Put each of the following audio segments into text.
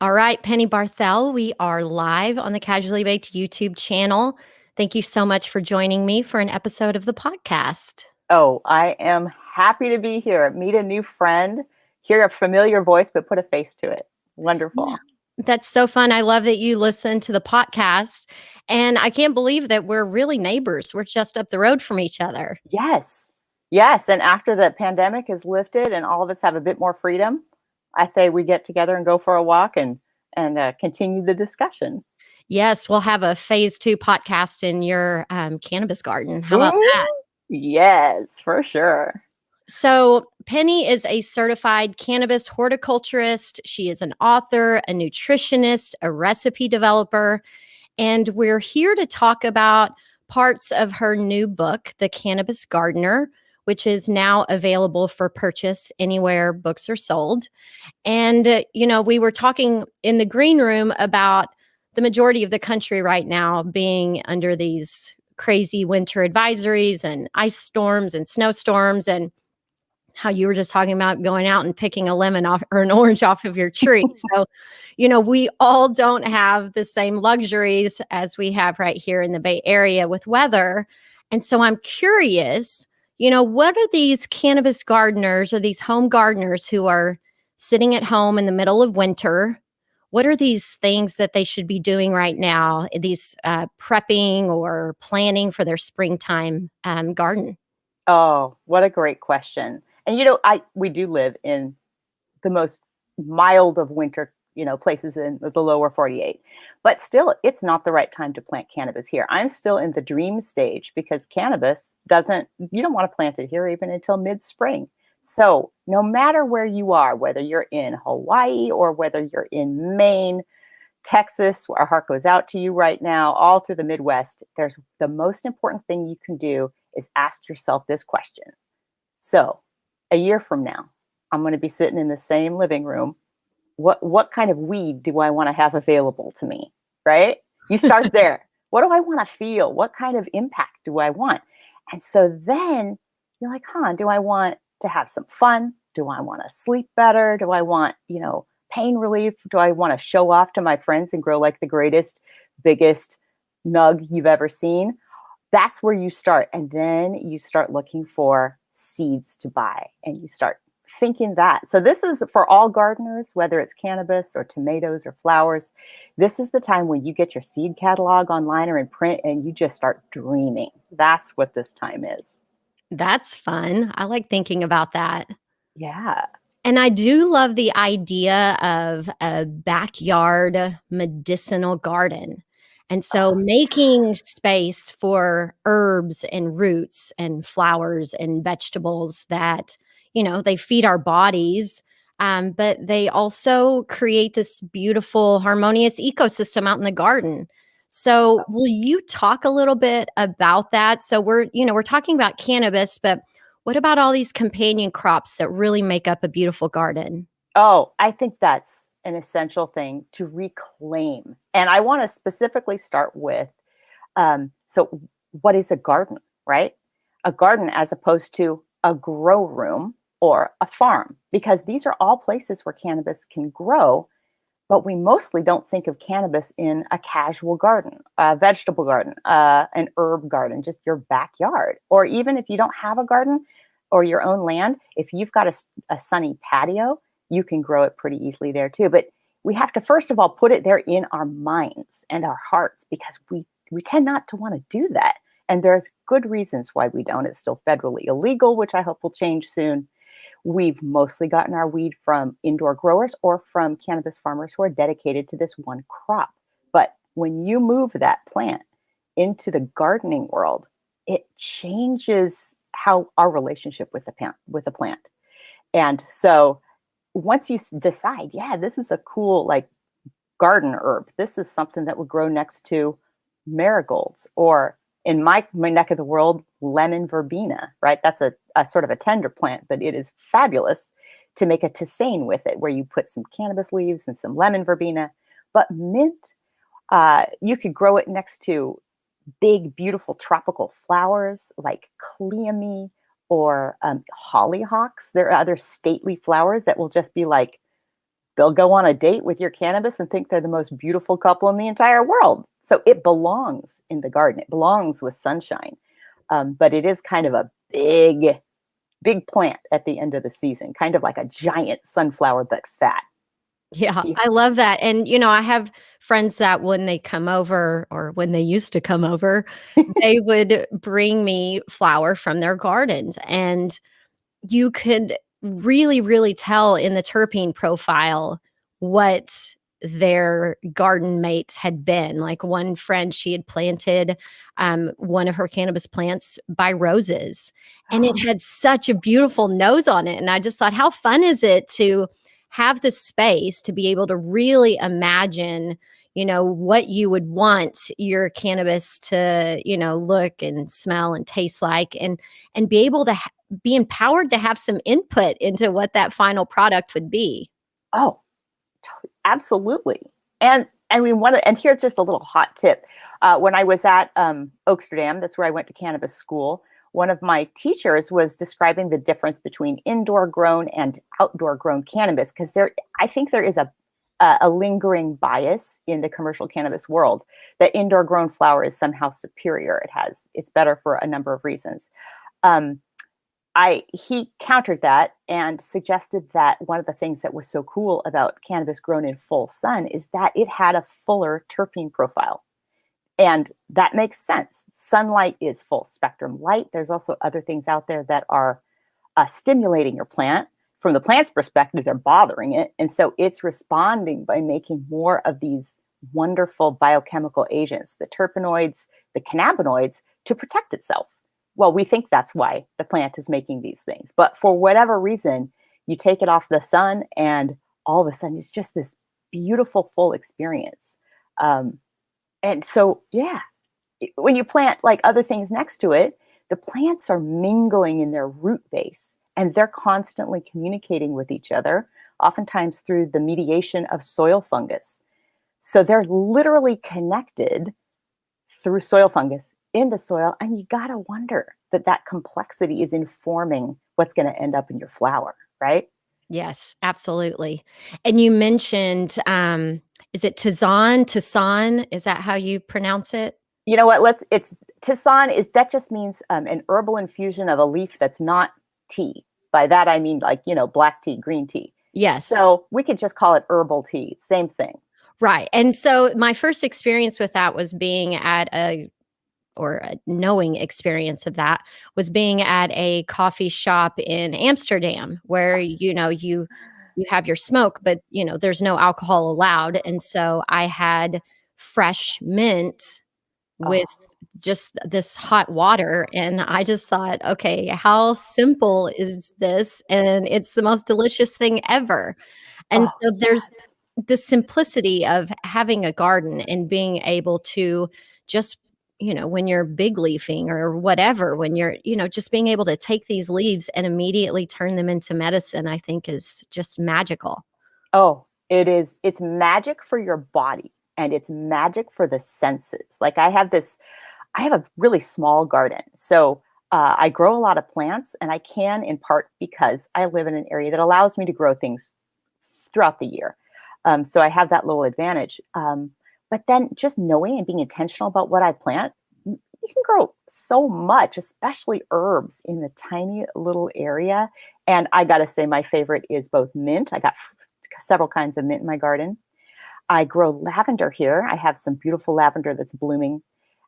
All right, Penny Barthel, we are live on the Casually Baked YouTube channel. Thank you so much for joining me for an episode of the podcast. Oh, I am happy to be here. Meet a new friend, hear a familiar voice, but put a face to it. Yeah. Wonderful. That's so fun. I love that you listen to the podcast. And I can't believe that we're really neighbors. We're just up the road from each other. Yes. Yes. And after the pandemic is lifted and all of us have a bit more freedom, I say we get together and go for a walk and continue the discussion. Yes, we'll have a phase 2 podcast in your cannabis garden. How about Ooh, that? yes, for sure. So, Penny is a certified cannabis horticulturist. She is an author, a nutritionist, a recipe developer, and we're here to talk about parts of her new book, The Cannabis Gardener, which is now available for purchase anywhere books are sold. And, we were talking in the green room about the majority of the country right now being under these crazy winter advisories and ice storms and snowstorms, and how you were just talking about going out and picking a lemon off or an orange off of your tree. So, we all don't have the same luxuries as we have right here in the Bay Area with weather. And so I'm curious, what are these cannabis gardeners or these home gardeners who are sitting at home in the middle of winter? What are these things that they should be doing right now? These prepping or planning for their springtime garden? Oh, what a great question. And we do live in the most mild of winter, places in the lower 48. But still, it's not the right time to plant cannabis here. I'm still in the dream stage because cannabis you don't want to plant it here even until mid-spring. So no matter where you are, whether you're in Hawaii or whether you're in Maine, Texas, our heart goes out to you right now, all through the Midwest, there's the most important thing you can do is ask yourself this question. So a year from now, I'm going to be sitting in the same living room. What kind of weed do I want to have available to me? Right? You start there. What do I want to feel? What kind of impact do I want? And so then you're like, do I want to have some fun? Do I want to sleep better? Do I want, pain relief? Do I want to show off to my friends and grow like the greatest, biggest nug you've ever seen? That's where you start. And then you start looking for seeds to buy and you start thinking that. So this is for all gardeners, whether it's cannabis or tomatoes or flowers. This is the time when you get your seed catalog online or in print and you just start dreaming. That's what this time is. That's fun. I like thinking about that. Yeah. And I do love the idea of a backyard medicinal garden. And so making space for herbs and roots and flowers and vegetables that, they feed our bodies, but they also create this beautiful, harmonious ecosystem out in the garden. So will you talk a little bit about that? So we're talking about cannabis, but what about all these companion crops that really make up a beautiful garden? Oh, I think that's an essential thing to reclaim. And I want to specifically start with so, what is a garden, right? A garden as opposed to a grow room or a farm, because these are all places where cannabis can grow, but we mostly don't think of cannabis in a casual garden, a vegetable garden, an herb garden, just your backyard. Or even if you don't have a garden or your own land, if you've got a sunny patio, you can grow it pretty easily there too. But we have to, first of all, put it there in our minds and our hearts because we tend not to want to do that. And there's good reasons why we don't. It's still federally illegal, which I hope will change soon. We've mostly gotten our weed from indoor growers or from cannabis farmers who are dedicated to this one crop. But when you move that plant into the gardening world, it changes how our relationship with the plant. And so once you decide, yeah, this is a cool like garden herb. This is something that would grow next to marigolds, or in my neck of the world, lemon verbena, right? That's a sort of a tender plant, but it is fabulous to make a tisane with it, where you put some cannabis leaves and some lemon verbena. But mint, you could grow it next to big, beautiful tropical flowers like cleome or hollyhocks. There are other stately flowers that will just be like they'll go on a date with your cannabis and think they're the most beautiful couple in the entire world. So it belongs in the garden. It belongs with sunshine. But it is kind of a big plant at the end of the season, kind of like a giant sunflower, but fat. Yeah, Yeah. I love that, and, you know, I have friends that when they come over or when they used to come over, they would bring me flower from their gardens, and you could really, really tell in the terpene profile what their garden mate had been. Like one friend, she had planted one of her cannabis plants by roses, and it had such a beautiful nose on it. And I just thought, how fun is it to have the space to be able to really imagine, you know, what you would want your cannabis to, you know, look and smell and taste like, and be able to be empowered to have some input into what that final product would be. Oh, absolutely. And I mean, and here's just a little hot tip. When I was at Oaksterdam, that's where I went to cannabis school, one of my teachers was describing the difference between indoor grown and outdoor grown cannabis, because I think there is a lingering bias in the commercial cannabis world that indoor grown flower is somehow superior. It's better for a number of reasons. Um, he countered that and suggested that one of the things that was so cool about cannabis grown in full sun is that it had a fuller terpene profile. And that makes sense. Sunlight is full spectrum light. There's also other things out there that are stimulating your plant. From the plant's perspective, they're bothering it. And so it's responding by making more of these wonderful biochemical agents, the terpenoids, the cannabinoids, to protect itself. Well, we think that's why the plant is making these things. But for whatever reason, you take it off the sun and all of a sudden it's just this beautiful, full experience. And so, yeah, when you plant like other things next to it, the plants are mingling in their root base and they're constantly communicating with each other, oftentimes through the mediation of soil fungus. So they're literally connected through soil fungus in the soil. And you got to wonder that complexity is informing what's going to end up in your flower, right? Yes, absolutely. And you mentioned, is it Tizan? Is that how you pronounce it? You know what? It's Tisane that just means an herbal infusion of a leaf that's not tea. By that, I mean like, black tea, green tea. Yes. So we could just call it herbal tea. Same thing. Right. And so my first experience with that was knowing experience of that was being at a coffee shop in Amsterdam where, you have your smoke, but there's no alcohol allowed. And so I had fresh mint Oh, with just this hot water. And I just thought, okay, how simple is this? And it's the most delicious thing ever. And oh, so there's yes. the simplicity of having a garden and being able to just, when you're big leafing or whatever, when you're, just being able to take these leaves and immediately turn them into medicine, I think is just magical. Oh, it is. It's magic for your body and it's magic for the senses. Like I have a really small garden. So I grow a lot of plants and I can in part because I live in an area that allows me to grow things throughout the year. So I have that little advantage. But then just knowing and being intentional about what I plant, you can grow so much, especially herbs in the tiny little area. And I got to say, my favorite is both mint. I got several kinds of mint in my garden. I grow lavender here. I have some beautiful lavender that's blooming.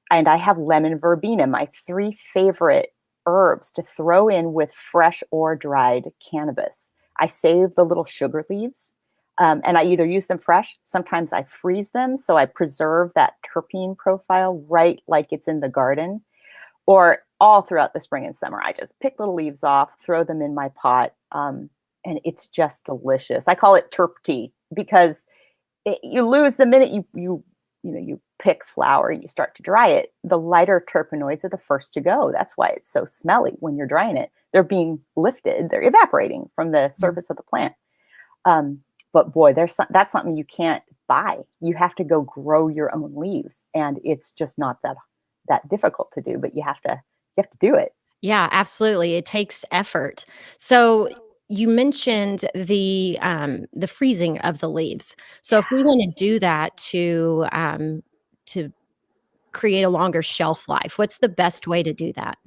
And I have lemon verbena, my three favorite herbs to throw in with fresh or dried cannabis. I save the little sugar leaves and I either use them fresh, sometimes I freeze them so I preserve that terpene profile right like it's in the garden, or all throughout the spring and summer. I just pick little leaves off, throw them in my pot, and it's just delicious. I call it terp tea because you lose the minute you pick flower and you start to dry it. The lighter terpenoids are the first to go. That's why it's so smelly when you're drying it. They're being lifted, they're evaporating from the surface of the plant. But boy, that's something you can't buy. You have to go grow your own leaves, and it's just not that difficult to do. But you have to do it. Yeah, absolutely. It takes effort. So you mentioned the freezing of the leaves. So if we want to do that to create a longer shelf life, what's the best way to do that?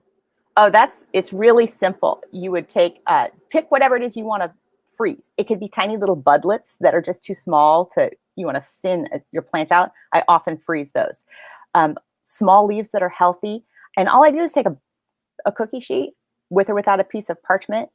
Oh, it's really simple. You would pick whatever it is you want to freeze. It could be tiny little budlets that are just too small you want to thin your plant out. I often freeze those. Small leaves that are healthy. And all I do is take a cookie sheet with or without a piece of parchment,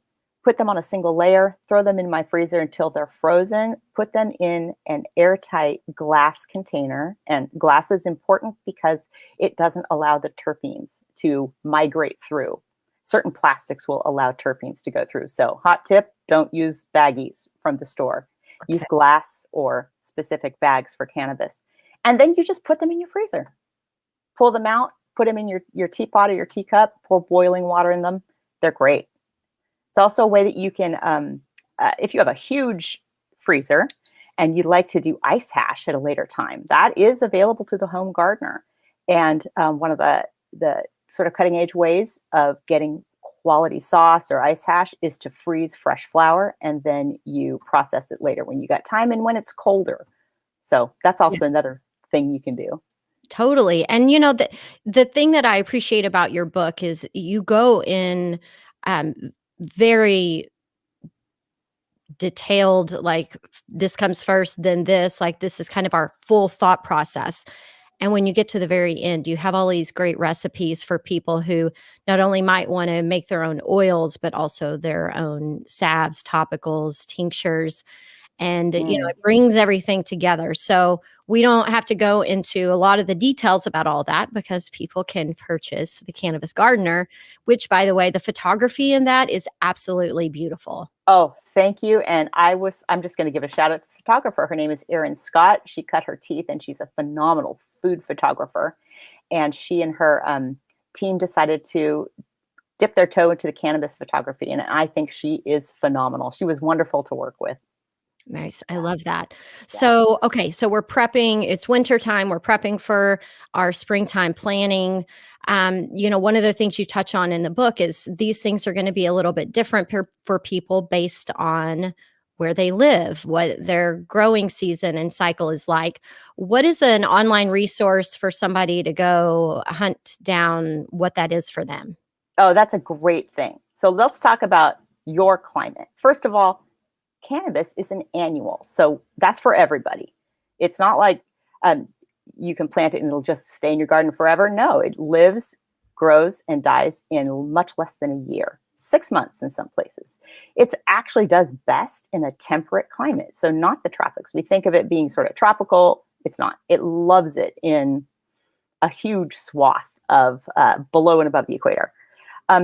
put them on a single layer, throw them in my freezer until they're frozen, put them in an airtight glass container. And glass is important because it doesn't allow the terpenes to migrate through. Certain plastics will allow terpenes to go through. So hot tip, don't use baggies from the store. Okay. Use glass or specific bags for cannabis. And then you just put them in your freezer. Pull them out, put them in your teapot or your teacup, pour boiling water in them. They're great. It's also a way that you can, if you have a huge freezer and you'd like to do ice hash at a later time, that is available to the home gardener. And one of the sort of cutting edge ways of getting quality sauce or ice hash is to freeze fresh flour and then you process it later when you got time and when it's colder. So that's also another thing you can do. Totally. And the thing that I appreciate about your book is you go in very detailed, like this comes first, then this, like this is kind of our full thought process. And when you get to the very end, you have all these great recipes for people who not only might want to make their own oils, but also their own salves, topicals, tinctures. And, it brings everything together. So we don't have to go into a lot of the details about all that because people can purchase the Cannabis Gardener, which, by the way, the photography in that is absolutely beautiful. Oh, thank you. And I'm just going to give a shout out to the photographer. Her name is Erin Scott. She cut her teeth and she's a phenomenal food photographer. And she and her team decided to dip their toe into the cannabis photography. And I think she is phenomenal. She was wonderful to work with. Nice. I love that. So, okay. So we're prepping, it's winter time. We're prepping for our springtime planning. One of the things you touch on in the book is these things are going to be a little bit different for people based on where they live, what their growing season and cycle is like. What is an online resource for somebody to go hunt down what that is for them? Oh, that's a great thing. So let's talk about your climate. First of all, cannabis is an annual. So that's for everybody. It's not like you can plant it and it'll just stay in your garden forever. No, it lives, grows, and dies in much less than a year, 6 months in some places. It actually does best in a temperate climate. So not the tropics. We think of it being sort of tropical. It's not. It loves it in a huge swath of below and above the equator.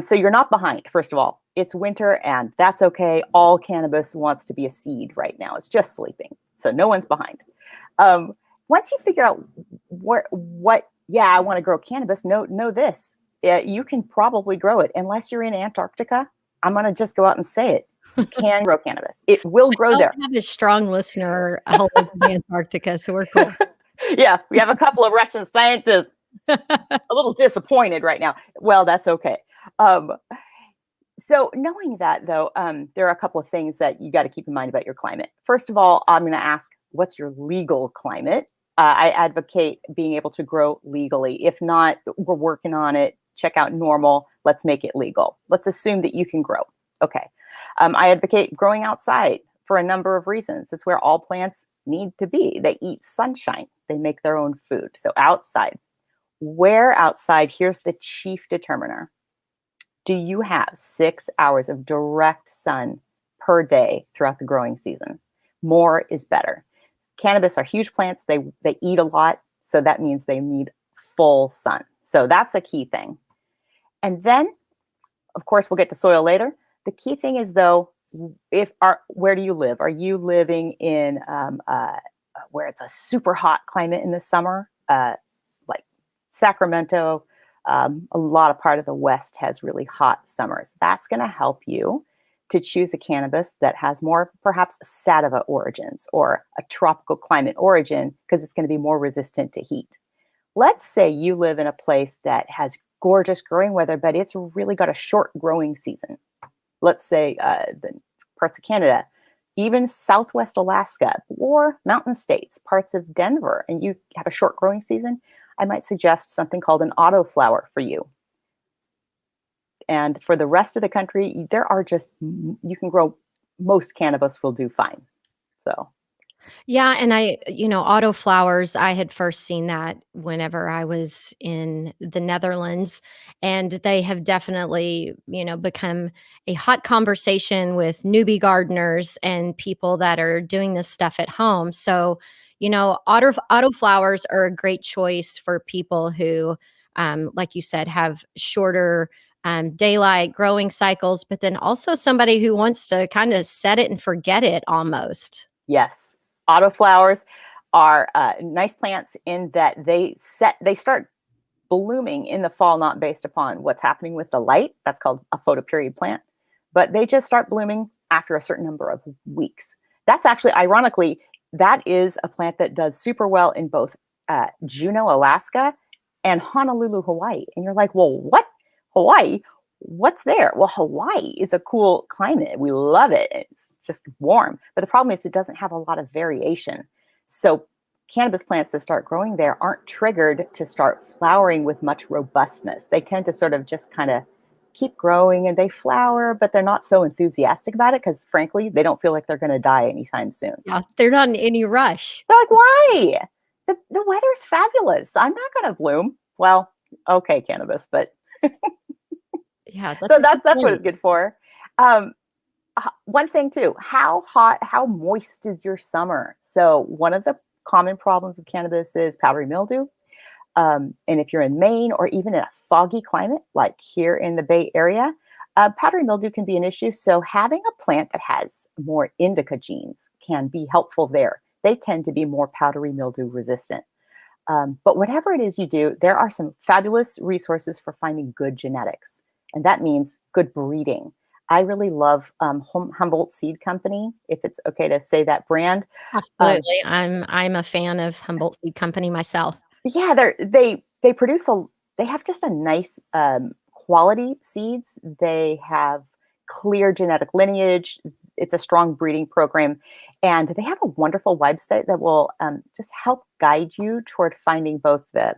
So you're not behind, first of all. It's winter and that's okay. All cannabis wants to be a seed right now. It's just sleeping. So no one's behind. Once you figure out I want to grow cannabis, know this. You can probably grow it unless you're in Antarctica. I'm going to just go out and say it. You can grow cannabis. It will grow there. We have a strong listener who lives in Antarctica, so we're cool. Yeah, we have a couple of Russian scientists a little disappointed right now. Well, that's okay. So knowing that, though, there are a couple of things that you got to keep in mind about your climate. First of all, I'm going to ask, what's your legal climate? I advocate being able to grow legally. If not, we're working on it. Check out normal. Let's make it legal. Let's assume that you can grow. Okay. I advocate growing outside for a number of reasons. It's where all plants need to be. They eat sunshine. They make their own food. So outside. Where outside? Here's the chief determiner. Do you have 6 hours of direct sun per day throughout the growing season? More is better. Cannabis are huge plants. They eat a lot. So that means they need full sun. So that's a key thing. And then, of course, we'll get to soil later. The key thing is, though, where do you live? Are you living in where it's a super hot climate in the summer, like Sacramento? A lot of part of the West has really hot summers. That's going to help you to choose a cannabis that has more perhaps sativa origins or a tropical climate origin because it's going to be more resistant to heat. Let's say you live in a place that has gorgeous growing weather, but it's really got a short growing season. Let's say the parts of Canada, even Southwest Alaska or mountain states, parts of Denver, and you have a short growing season, I might suggest something called an autoflower for you. And for the rest of the country, there are just, you can grow, most cannabis will do fine. So, Yeah, and Autoflowers, I had first seen that whenever I was in the Netherlands, and they have definitely, become a hot conversation with newbie gardeners and people that are doing this stuff at home. So, Autoflowers are a great choice for people who, like you said, have shorter daylight growing cycles, but then also somebody who wants to kind of set it and forget it almost. yes, autoflowers are nice plants in that they start blooming in the fall, not based upon what's happening with the light. That's called a photoperiod plant. But they just start blooming after a certain number of weeks. That's actually, ironically, that is a plant that does super well in both Juneau, Alaska and Honolulu, Hawaii. And you're like, well, what? Hawaii? What's there? Well, Hawaii is a cool climate. We love it. It's just warm. But the problem is it doesn't have a lot of variation. So cannabis plants that start growing there aren't triggered to start flowering with much robustness. They tend to sort of just kind of keep growing and they flower, but they're not so enthusiastic about it because, frankly, they don't feel like they're going to die anytime soon. Yeah, they're not in any rush. They're like, why? The weather's fabulous. I'm not going to bloom. Well, okay, cannabis, but Yeah, that's so a good that's what point. it's good for. Um, One thing too, how hot, how moist is your summer? So one of the common problems with cannabis is powdery mildew. And if you're in Maine or even in a foggy climate, like here in the Bay Area, powdery mildew can be an issue. So having a plant that has more indica genes can be helpful there. They tend to be more powdery mildew resistant. But whatever it is you do, there are some fabulous resources for finding good genetics. And that means good breeding. I really love Humboldt Seed Company, if it's okay to say that brand. Um, Absolutely. I'm a fan of Humboldt Seed Company myself. yeah, they produce they have just a nice quality seeds. They have clear genetic lineage. It's a strong breeding program, and they have a wonderful website that will just help guide you toward finding both the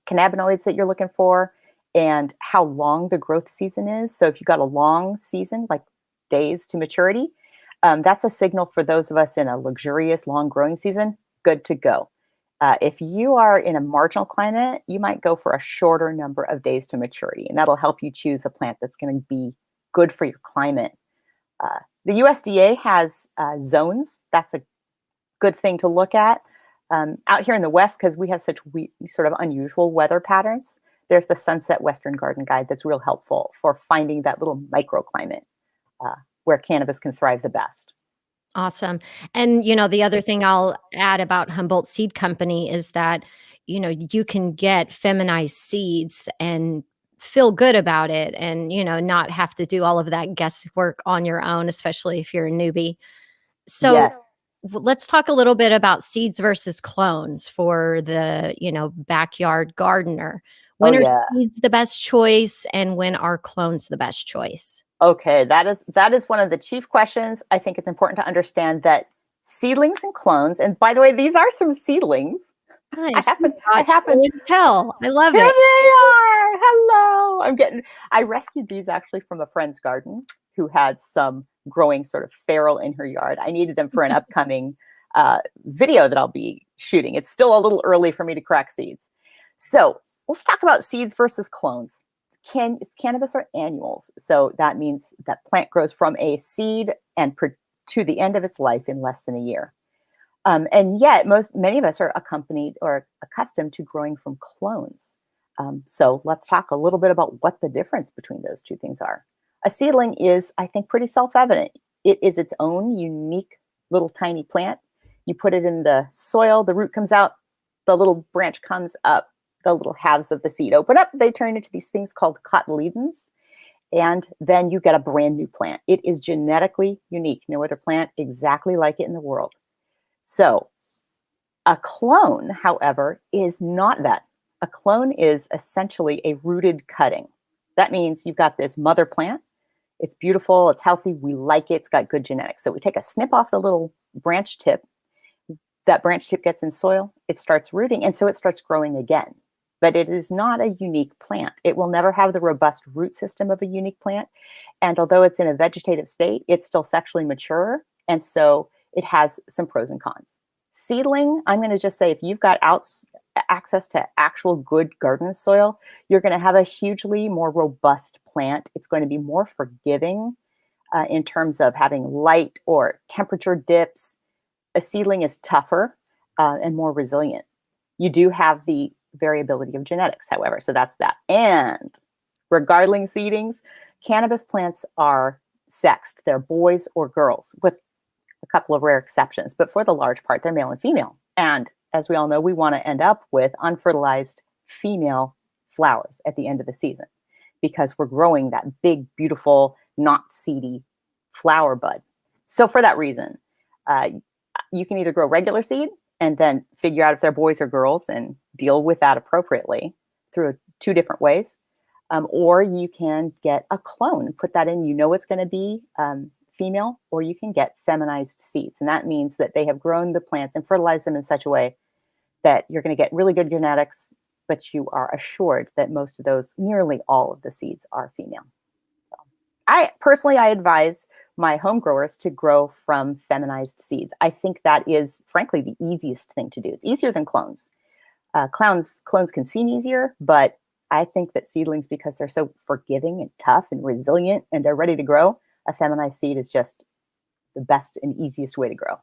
cannabinoids that you're looking for and how long the growth season is. So if you've got a long season, like days to maturity, that's a signal for those of us in a luxurious long growing season, good to go. If you are in a marginal climate, you might go for a shorter number of days to maturity, and that'll help you choose a plant that's going to be good for your climate. The USDA has zones. That's a good thing to look at. Out here in the West, because we have such sort of unusual weather patterns, there's the Sunset Western Garden Guide that's real helpful for finding that little microclimate where cannabis can thrive the best. Awesome. And, the other thing I'll add about Humboldt Seed Company is that, you can get feminized seeds and feel good about it and, not have to do all of that guesswork on your own, especially if you're a newbie. So Yes. let's talk a little bit about seeds versus clones for the, backyard gardener. Oh, When are yeah. seeds the best choice and when are clones the best choice? Okay, that is one of the chief questions. I think it's important to understand that seedlings and clones, and by the way, these are some seedlings. Nice. You I got show happen and tell. I love Here it. they are. Hello. I rescued these actually from a friend's garden who had some growing sort of feral in her yard. I needed them for an upcoming video that I'll be shooting. It's still a little early for me to crack seeds. So let's talk about seeds versus clones. Cannabis are annuals. So that means that plant grows from a seed and to the end of its life in less than a year. And yet, many of us are accompanied or accustomed to growing from clones. So let's talk a little bit about what the difference between those two things are. A seedling is, I think, pretty self-evident. It is its own unique little tiny plant. You put it in the soil, the root comes out, the little branch comes up, the little halves of the seed open up, they turn into these things called cotyledons, and then you get a brand new plant. It is genetically unique. No other plant exactly like it in the world. So a clone, however, is not that. A clone is essentially a rooted cutting. That means you've got this mother plant. It's beautiful, it's healthy, we like it, it's got good genetics. So we take a snip off the little branch tip. That branch tip gets in soil, it starts rooting, and so it starts growing again. But it is not a unique plant. It will never have the robust root system of a unique plant. And although it's in a vegetative state, it's still sexually mature. And so it has some pros and cons. Seedling, I'm going to just say if you've got access to actual good garden soil, you're going to have a hugely more robust plant. It's going to be more forgiving in terms of having light or temperature dips. A seedling is tougher and more resilient. You do have the variability of genetics, however, so that's that. And regarding seedings, cannabis plants are sexed. They're boys or girls, with a couple of rare exceptions, but for the large part, they're male and female. And as we all know, we want to end up with unfertilized female flowers at the end of the season because we're growing that big, beautiful, not seedy flower bud. So for that reason, you can either grow regular seed and then figure out if they're boys or girls and deal with that appropriately through two different ways. Or you can get a clone, put that in, it's going to be female, or you can get feminized seeds. And that means that they have grown the plants and fertilized them in such a way that you're going to get really good genetics, but you are assured that most of those, nearly all of the seeds are female. So I advise my home growers to grow from feminized seeds. I think that is, frankly, the easiest thing to do. It's easier than clones. Clones can seem easier, but I think that seedlings, because they're so forgiving and tough and resilient and they're ready to grow, a feminized seed is just the best and easiest way to grow.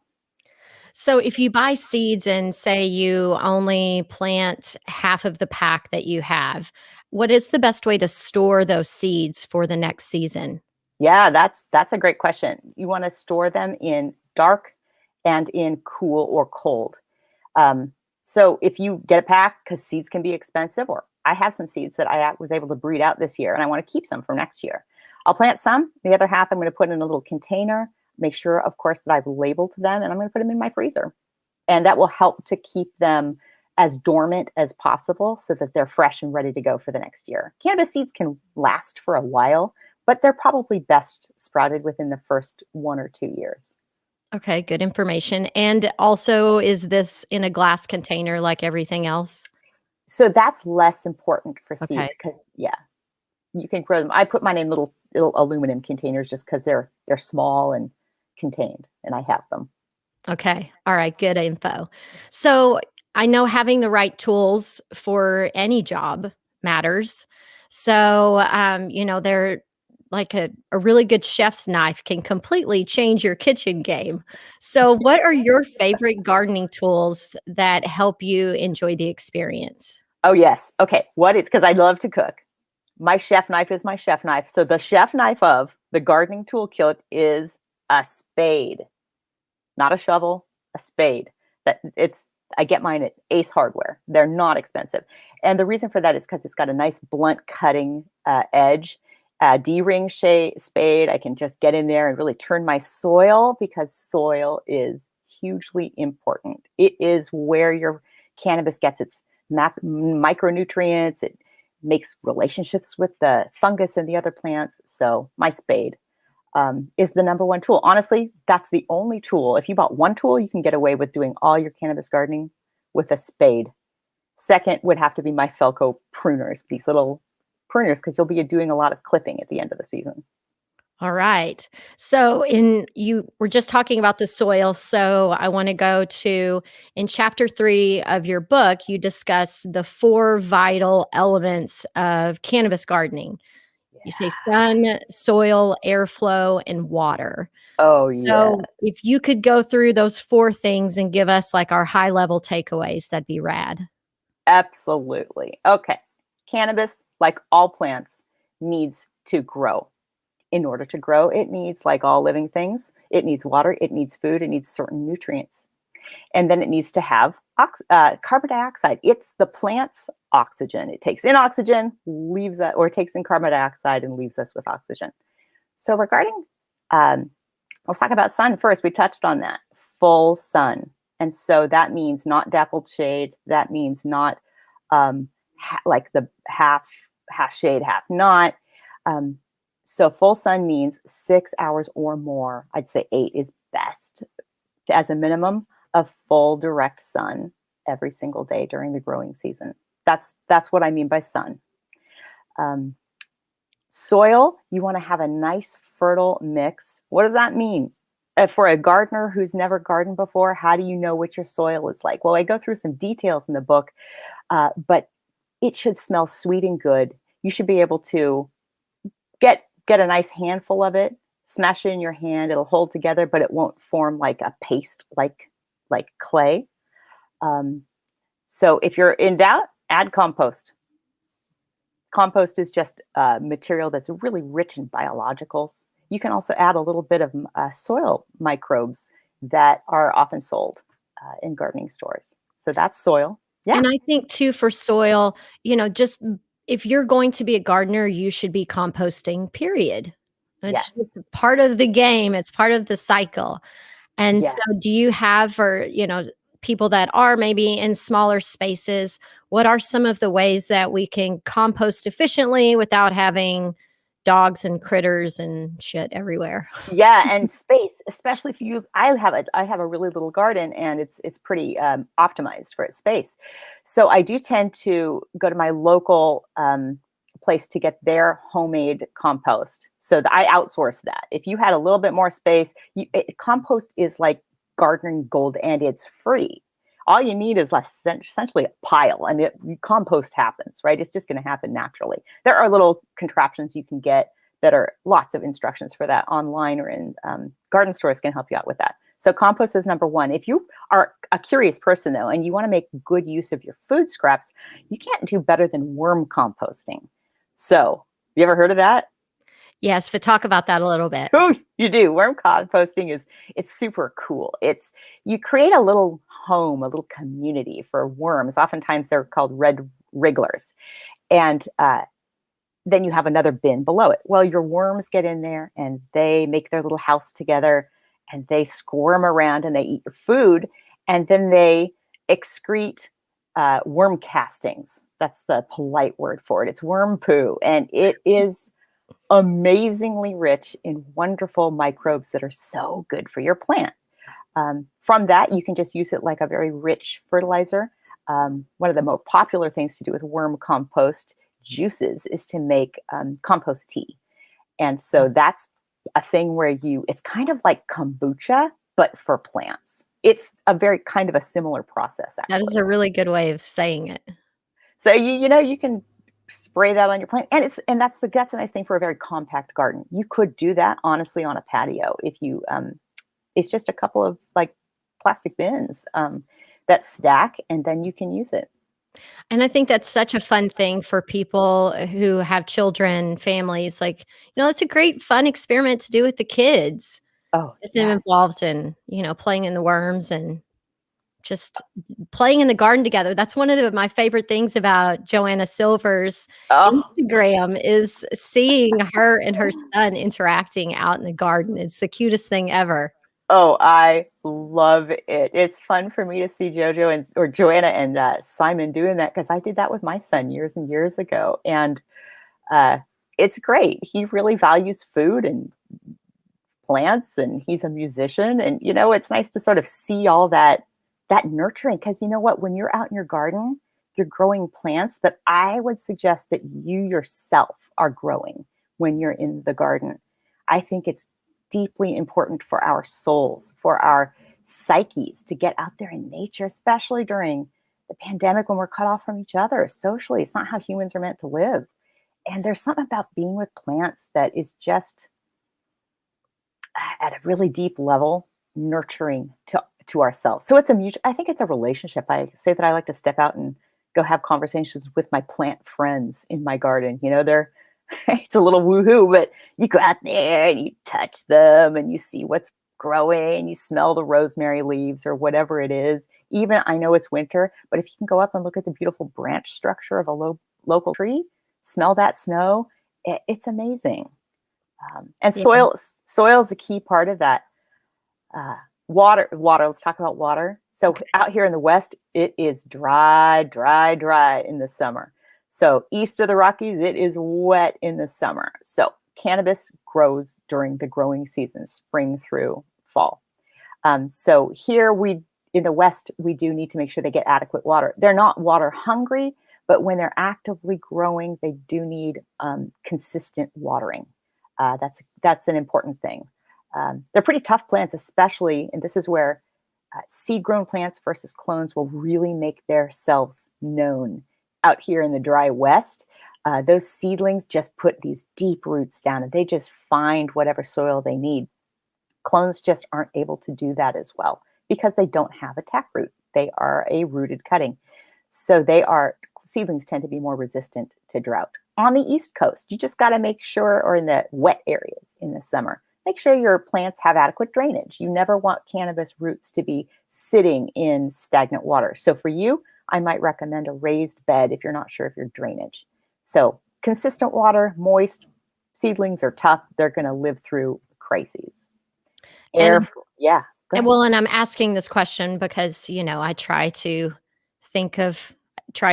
So if you buy seeds and say you only plant half of the pack that you have, what is the best way to store those seeds for the next season? Yeah, that's a great question. You want to store them in dark and in cool or cold. So if you get a pack, because seeds can be expensive, or I have some seeds that I was able to breed out this year and I want to keep some for next year. I'll plant some. The other half I'm going to put in a little container, make sure, of course, that I've labeled them, and I'm going to put them in my freezer. And that will help to keep them as dormant as possible so that they're fresh and ready to go for the next year. Cannabis seeds can last for a while, but they're probably best sprouted within the first 1 or 2 years. Okay, good information. And also, is this in a glass container like everything else? So that's less important for Okay. seeds because, yeah, you can grow them. I put mine in little aluminum containers just because they're small and contained, and I have them. Okay. All right. Good info. So I know having the right tools for any job matters. So, they're like a really good chef's knife can completely change your kitchen game. So, what are your favorite gardening tools that help you enjoy the experience? Oh, yes. Okay. What is, because I love to cook. My chef knife is my chef knife. So the chef knife of the gardening toolkit is a spade, not a shovel, a spade. I get mine at Ace Hardware. They're not expensive. And the reason for that is because it's got a nice blunt cutting edge, D-ring spade. I can just get in there and really turn my soil, because soil is hugely important. It is where your cannabis gets its micronutrients. It makes relationships with the fungus and the other plants. So my spade is the number one tool. Honestly, that's the only tool. If you bought one tool, you can get away with doing all your cannabis gardening with a spade. Second would have to be my Felco pruners, these little pruners, because you'll be doing a lot of clipping at the end of the season. All right. So you were just talking about the soil. So I want to go to in chapter 3 of your book, you discuss the 4 vital elements of cannabis gardening. You say sun, soil, airflow, and water. Oh, yeah. So if you could go through those 4 things and give us like our high level takeaways, that'd be rad. Absolutely. Okay. Cannabis, like all plants, needs to grow. In order to grow, it needs, like all living things, it needs water, it needs food, it needs certain nutrients. And then it needs to have carbon dioxide. It's the plant's oxygen. It takes in oxygen, leaves that, or it takes in carbon dioxide and leaves us with oxygen. So regarding, let's talk about sun first. We touched on that. Full sun. And so that means not dappled shade. That means not like the half shade, half not. So full sun means 6 hours or more. I'd say 8 is best as a minimum of full direct sun every single day during the growing season. That's what I mean by sun. Um, Soil, you want to have a nice fertile mix. What does that mean? For a gardener who's never gardened before, how do you know what your soil is like? Well, I go through some details in the book, but it should smell sweet and good. You should be able to get a nice handful of it, smash it in your hand. It'll hold together, but it won't form like a paste, like clay. So if you're in doubt, add compost. Compost is just material that's really rich in biologicals. You can also add a little bit of soil microbes that are often sold in gardening stores. So that's soil. Yeah. And I think too, for soil, just if you're going to be a gardener, you should be composting, period. It's Yes. just part of the game. It's part of the cycle. And Yeah. so do you have for, people that are maybe in smaller spaces, what are some of the ways that we can compost efficiently without having dogs and critters and shit everywhere? Yeah, and space, especially if you I have a really little garden, and it's pretty optimized for its space. So I do tend to go to my local place to get their homemade compost. So I outsource that. If you had a little bit more space, compost is like gardening gold, and it's free. All you need is essentially a pile, and compost happens, right? It's just going to happen naturally. There are little contraptions you can get that are lots of instructions for that online, or in garden stores can help you out with that. So compost is number one. If you are a curious person, though, and you want to make good use of your food scraps, you can't do better than worm composting. So you ever heard of that? Yes, but talk about that a little bit. Oh, you do. Worm composting it's super cool. You create a little home, a little community for worms. Oftentimes they're called red wrigglers. And then you have another bin below it. Well, your worms get in there and they make their little house together, and they squirm around and they eat your food, and then they excrete worm castings. That's the polite word for it. It's worm poo, and it is amazingly rich in wonderful microbes that are so good for your plant. From that, you can just use it like a very rich fertilizer. One of the more popular things to do with worm compost juices is to make compost tea. And so that's a thing where it's kind of like kombucha, but for plants. It's a very kind of a similar process, That is actually. a really good way of saying it. So you can spray that on your plant, and that's a nice thing for a very compact garden. You could do that honestly on a patio if you it's just a couple of like plastic bins that stack, and then you can use it. And I think that's such a fun thing for people who have children, families. Like, it's a great fun experiment to do with the kids. Oh, Get them yeah. involved in, playing in the worms and just playing in the garden together. That's one of my favorite things about Joanna Silver's Oh, Instagram is seeing her and her son interacting out in the garden. It's the cutest thing ever. oh, I love it. It's fun for me to see JoJo or Joanna and Simon doing that, because I did that with my son years and years ago, and uh, it's great. He really values food and plants, and he's a musician, and it's nice to sort of see all that nurturing, because you know what, when you're out in your garden, you're growing plants, but I would suggest that you yourself are growing when you're in the garden. I think it's deeply important for our souls, for our psyches, to get out there in nature, especially during the pandemic when we're cut off from each other socially. It's not how humans are meant to live. And there's something about being with plants that is just at a really deep level nurturing to ourselves. So it's a mutual, I think it's a relationship. I say that I like to step out and go have conversations with my plant friends in my garden. They're it's a little woohoo, but you go out there and you touch them and you see what's growing, you smell the rosemary leaves or whatever it is. Even, I know it's winter, but if you can go up and look at the beautiful branch structure of a local tree, smell that snow, it's amazing. And Yeah. soil is a key part of that. Water. Let's talk about water. So out here in the West, it is dry in the summer. So east of the Rockies, it is wet in the summer. So cannabis grows during the growing season, spring through fall. So here in the West, we do need to make sure they get adequate water. They're not water hungry, but when they're actively growing, they do need consistent watering. That's an important thing. They're pretty tough plants, especially, and this is where seed-grown plants versus clones will really make themselves known. Out here in the dry West, those seedlings just put these deep roots down, and they just find whatever soil they need. Clones just aren't able to do that as well because they don't have a taproot. They are a rooted cutting. So seedlings tend to be more resistant to drought. On the East Coast, you just got to make sure, or in the wet areas in the summer, make sure your plants have adequate drainage. You never want cannabis roots to be sitting in stagnant water. So for you, I might recommend a raised bed if you're not sure of your drainage. So consistent water, moist, seedlings are tough. They're going to live through crises. Yeah. Well, and I'm asking this question because, I try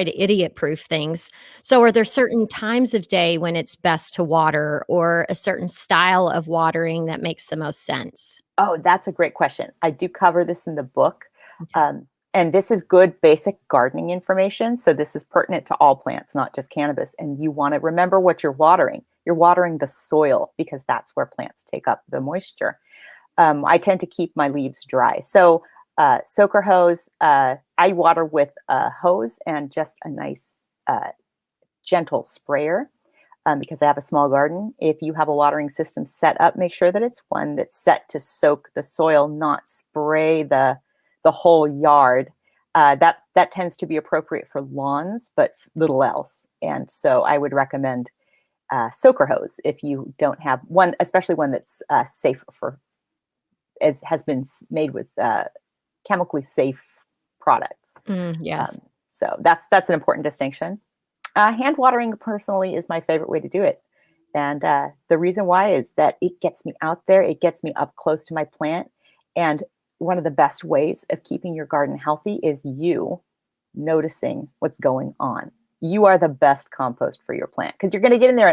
to idiot proof things. So are there certain times of day when it's best to water, or a certain style of watering that makes the most sense? Oh, that's a great question. I do cover this in the book. Okay. And this is good basic gardening information. So this is pertinent to all plants, not just cannabis. And you want to remember what you're watering. You're watering the soil because that's where plants take up the moisture. I tend to keep my leaves dry. So soaker hose, I water with a hose and just a nice gentle sprayer because I have a small garden. If you have a watering system set up, make sure that it's one that's set to soak the soil, not spray the whole yard. That tends to be appropriate for lawns, but little else. And so I would recommend soaker hose if you don't have one, especially one that's safe has been made with chemically safe products. Yes. So that's an important distinction. Hand watering personally is my favorite way to do it. And the reason why is that it gets me out there. It gets me up close to my plant. And one of the best ways of keeping your garden healthy is you noticing what's going on. You are the best compost for your plant because you're going to get in there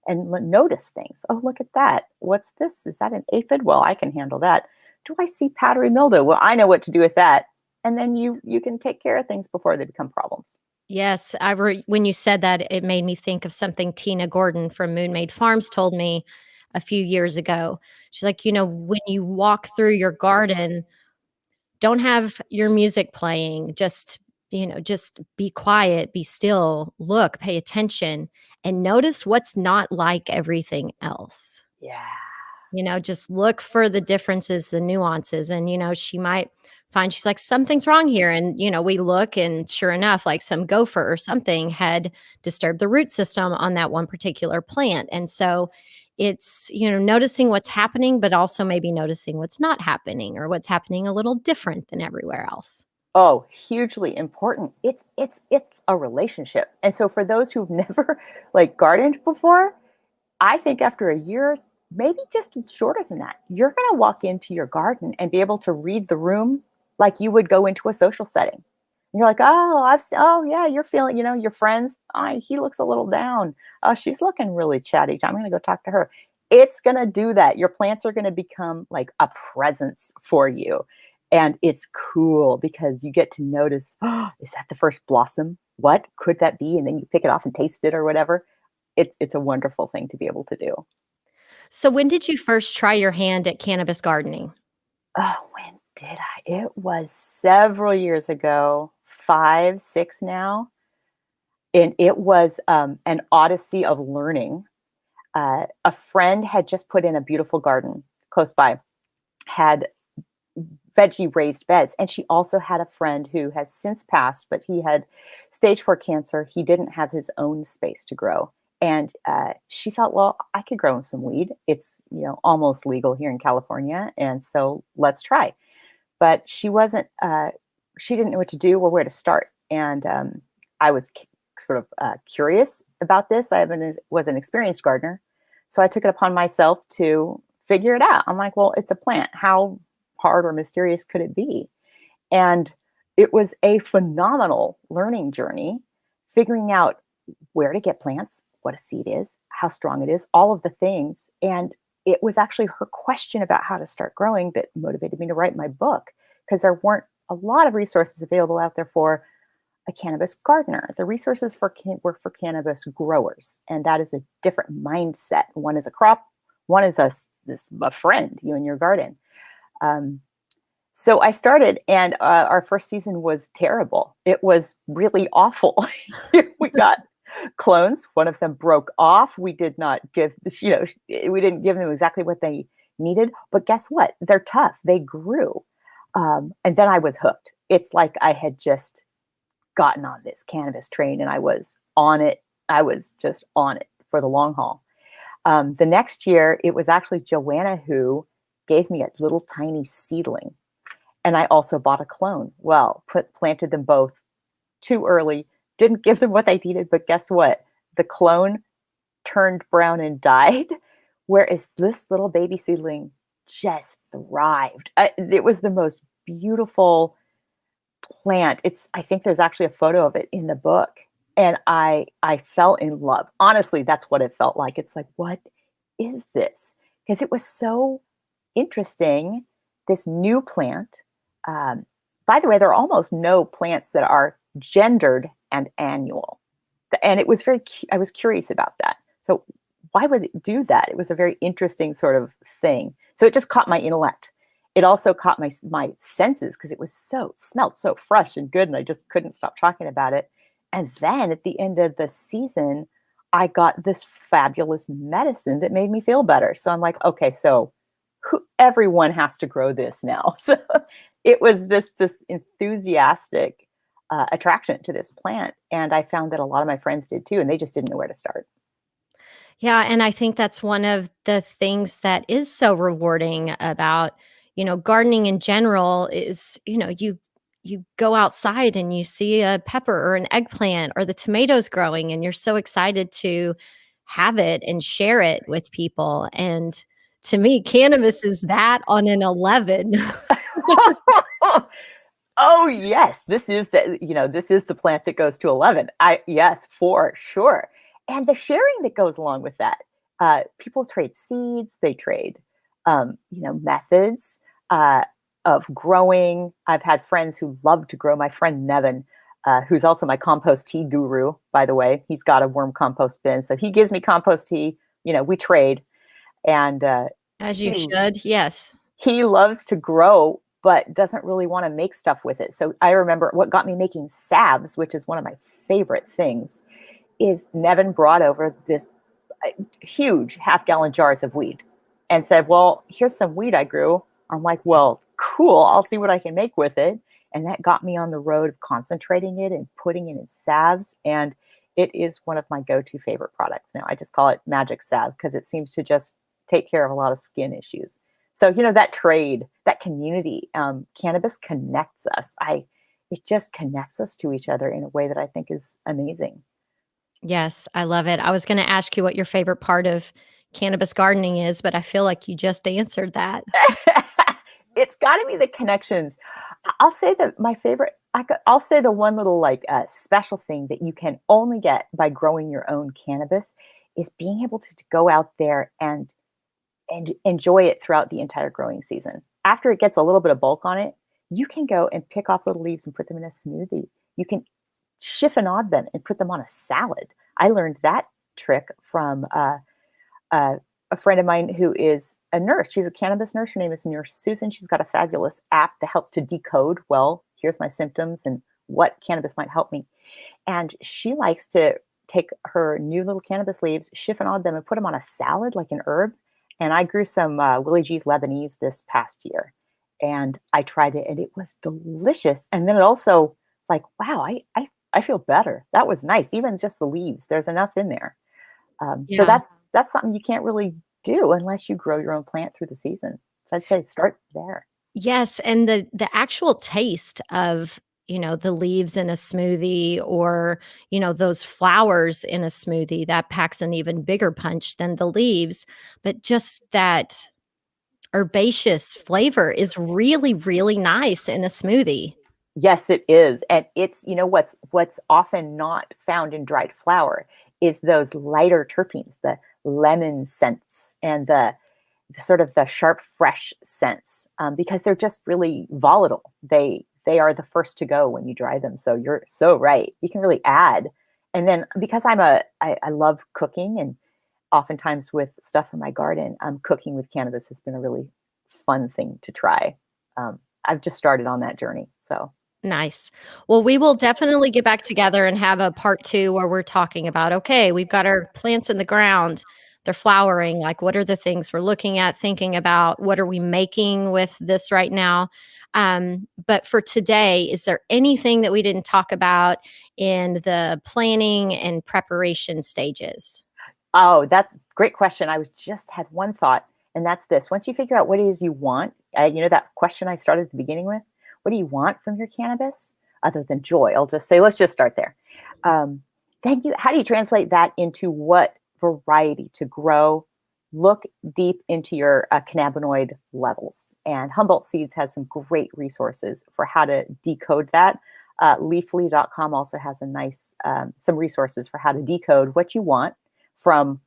and notice things. Oh, look at that. What's this? Is that an aphid? Well, I can handle that. Do I see powdery mildew? Well, I know what to do with that. And then you can take care of things before they become problems. Yes, when you said that, it made me think of something Tina Gordon from Moon Made Farms told me a few years ago. She's like, when you walk through your garden, don't have your music playing. Just be quiet, be still, look, pay attention, and notice what's not like everything else. Yeah. Just look for the differences, the nuances. And, she might find, she's like, something's wrong here. And, we look, and sure enough, like some gopher or something had disturbed the root system on that one particular plant. And so it's, noticing what's happening, but also maybe noticing what's not happening, or what's happening a little different than everywhere else. Oh, hugely important. It's a relationship. And so for those who've never gardened before, I think after a year, maybe just shorter than that, you're going to walk into your garden and be able to read the room like you would go into a social setting. And you're like, oh yeah, you're feeling, your friends, he looks a little down. Oh, she's looking really chatty. I'm going to go talk to her. It's going to do that. Your plants are going to become like a presence for you. And it's cool because you get to notice, is that the first blossom? What could that be? And then you pick it off and taste it or whatever. It's a wonderful thing to be able to do. So when did you first try your hand at cannabis gardening? Oh, when did I? It was several years ago, 5, 6 now. And it was an odyssey of learning. A friend had just put in a beautiful garden close by, had veggie raised beds. And she also had a friend who has since passed, but he had stage 4 cancer. He didn't have his own space to grow. And she thought, well, I could grow some weed. It's, almost legal here in California. And so let's try. But she didn't know what to do or where to start. And I was sort of curious about this. I was an experienced gardener. So I took it upon myself to figure it out. I'm like, well, it's a plant. How hard or mysterious could it be? And it was a phenomenal learning journey, figuring out where to get plants, what a seed is, how strong it is, all of the things. And it was actually her question about how to start growing that motivated me to write my book, because there weren't a lot of resources available out there for a cannabis gardener. The resources were for cannabis growers, and that is a different mindset. One is a crop, one is a friend, you in your garden. Um, so I started, and our first season was terrible. It was really awful. We got clones. One of them broke off. We did not give, we didn't give them exactly what they needed. But guess what? They're tough. They grew. And then I was hooked. It's like I had just gotten on this cannabis train and I was on it. I was just on it for the long haul. The next year, it was actually Joanna who gave me a little tiny seedling. And I also bought a clone. Well, planted them both too early, didn't give them what they needed, but guess what? The clone turned brown and died, whereas this little baby seedling just thrived. It was the most beautiful plant. I think there's actually a photo of it in the book. And I fell in love. Honestly, that's what it felt like. It's like, what is this? Because it was so interesting, this new plant. By the way, there are almost no plants that are gendered and annual. And it was I was curious about that. So why would it do that? It was a very interesting sort of thing. So it just caught my intellect. It also caught my senses because it smelled so fresh and good, and I just couldn't stop talking about it. And then at the end of the season, I got this fabulous medicine that made me feel better. So I'm like, okay, so everyone has to grow this now. So it was this enthusiastic attraction to this plant. And I found that a lot of my friends did too, and they just didn't know where to start. Yeah, and I think that's one of the things that is so rewarding about, gardening in general is, you go outside and you see a pepper or an eggplant or the tomatoes growing and you're so excited to have it and share it with people. And to me, cannabis is that on an 11. Oh yes, this is the plant that goes to 11. Yes, for sure. And the sharing that goes along with that. People trade seeds, they trade methods of growing. I've had friends who love to grow. My friend Nevin, who's also my compost tea guru, by the way, he's got a worm compost bin. So he gives me compost tea, we trade. And As you should, yes. he loves to grow, but doesn't really want to make stuff with it. So I remember what got me making salves, which is one of my favorite things, is Nevin brought over this huge half-gallon jars of weed and said, well, here's some weed I grew. I'm like, well, cool. I'll see what I can make with it. And that got me on the road of concentrating it and putting it in salves. And it is one of my go-to favorite products now. I just call it Magic Salve because it seems to just take care of a lot of skin issues. So, that trade, that community, cannabis connects us. It just connects us to each other in a way that I think is amazing. Yes, I love it. I was going to ask you what your favorite part of cannabis gardening is, but I feel like you just answered that. It's got to be the connections. I'll say that my favorite, I'll say the one little special thing that you can only get by growing your own cannabis is being able to go out there and enjoy it throughout the entire growing season. After it gets a little bit of bulk on it, you can go and pick off little leaves and put them in a smoothie. You can chiffonade them and put them on a salad. I learned that trick from a friend of mine who is a nurse. She's a cannabis nurse. Her name is Nurse Susan. She's got a fabulous app that helps to decode, well, here's my symptoms and what cannabis might help me. And she likes to take her new little cannabis leaves, chiffonade them, and put them on a salad like an herb. And I grew some Willie G's Lebanese this past year. And I tried it, and it was delicious. And then it also, like, wow, I feel better. That was nice. Even just the leaves, there's enough in there. So that's something you can't really do unless you grow your own plant through the season. So I'd say start there. Yes, and the actual taste of, the leaves in a smoothie or, those flowers in a smoothie, that packs an even bigger punch than the leaves. But just that herbaceous flavor is really, really nice in a smoothie. Yes, it is. And it's, what's often not found in dried flower is those lighter terpenes, the lemon scents and the sort of the sharp, fresh scents, because they're just really volatile. They are the first to go when you dry them. So you're so right. You can really add. And then because I love cooking, and oftentimes with stuff in my garden, cooking with cannabis has been a really fun thing to try. I've just started on that journey. So Nice. Well, we will definitely get back together and have a part 2 where we're talking about, okay, we've got our plants in the ground. They're flowering. Like, what are the things we're looking at, thinking about? What are we making with this right now? But for today, is there anything that we didn't talk about in the planning and preparation stages? oh, that's great question. I was just had one thought, and that's this. Once you figure out what it is you want, that question I started at the beginning with, what do you want from your cannabis other than joy? I'll just say, let's just start there. How do you translate that into what variety to grow? Look deep into your cannabinoid levels. And Humboldt Seeds has some great resources for how to decode that. Leafly.com also has a nice, some resources for how to decode what you want from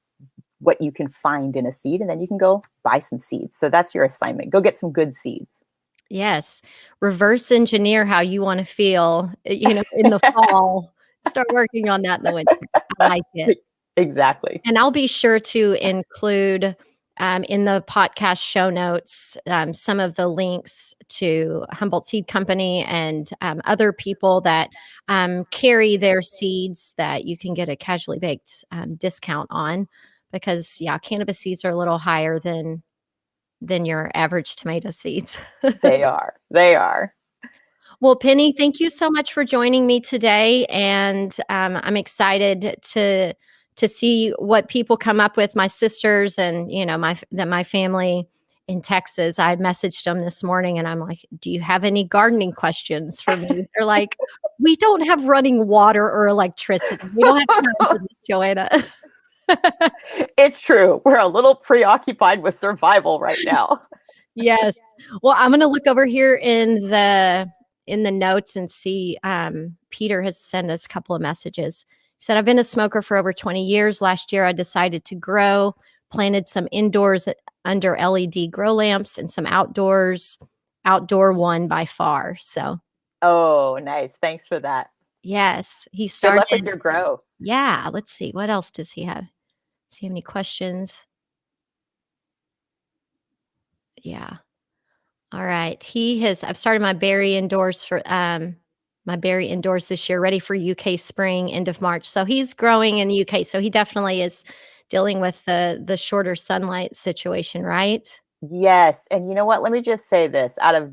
what you can find in a seed, and then you can go buy some seeds. So that's your assignment. Go get some good seeds. Yes. Reverse engineer how you want to feel, in the fall. Start working on that in the winter. I like it. Exactly. And I'll be sure to include in the podcast show notes some of the links to Humboldt Seed Company and other people that carry their seeds that you can get a casually baked discount on, because cannabis seeds are a little higher than your average tomato seeds. They are. They are. Well, Penny, thank you so much for joining me today, and I'm excited to see what people come up with. My sisters and my family in Texas. I messaged them this morning, and I'm like, "Do you have any gardening questions for me?" They're like, "We don't have running water or electricity. We don't have time for this, Joanna." It's true. We're a little preoccupied with survival right now. Yes. Well, I'm gonna look over here in the notes and see, Peter has sent us a couple of messages. He said, "I've been a smoker for over 20 years. Last year, I decided to grow, planted some indoors under LED grow lamps and some outdoors. Outdoor won by far." So, Oh, nice. Thanks for that. yes, he Good luck with started. your grow. Yeah, let's see. What else does he have? Does he have any questions? Yeah. All right. I've started my berry indoors this year, ready for UK spring, end of March. So he's growing in the UK. So he definitely is dealing with the shorter sunlight situation, right? Yes. And you know what? Let me just say this out of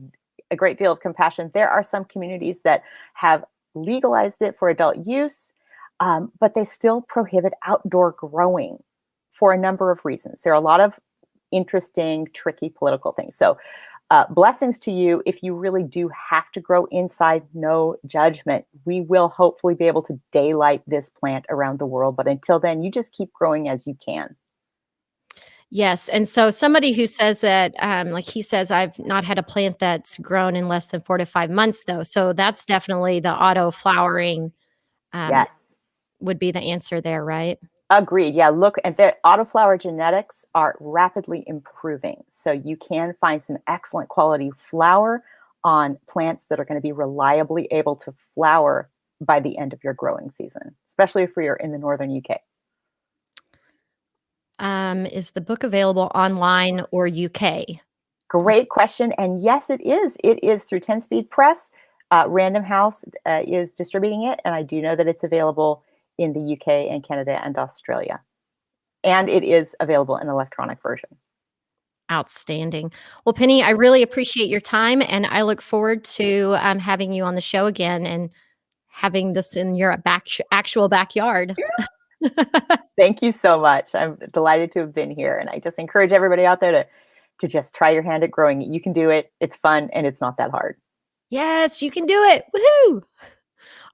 a great deal of compassion. There are some communities that have legalized it for adult use, but they still prohibit outdoor growing for a number of reasons. There are a lot of interesting, tricky political things. So, blessings to you. If you really do have to grow inside, no judgment. We will hopefully be able to daylight this plant around the world. But until then, you just keep growing as you can. Yes. And so somebody who says that, like he says, I've not had a plant that's grown in less than 4 to 5 months, though. So that's definitely the auto flowering um, Yes. would be the answer there, right? Agreed. Yeah, look, and the autoflower genetics are rapidly improving. So you can find some excellent quality flower on plants that are going to be reliably able to flower by the end of your growing season, especially if you're in the northern UK. Is the book available online or UK? Great question. And yes, it is. It is through 10 Speed Press. Random House is distributing it. And I do know that it's available in the UK and Canada and Australia. And it is available in electronic version. Outstanding. Well, Penny, I really appreciate your time, and I look forward to having you on the show again and having this in your actual backyard. Thank you so much. I'm delighted to have been here. And I just encourage everybody out there to just try your hand at growing it. You can do it. It's fun and it's not that hard. Yes, you can do it. Woohoo!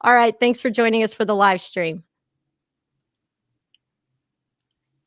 All right. Thanks for joining us for the live stream.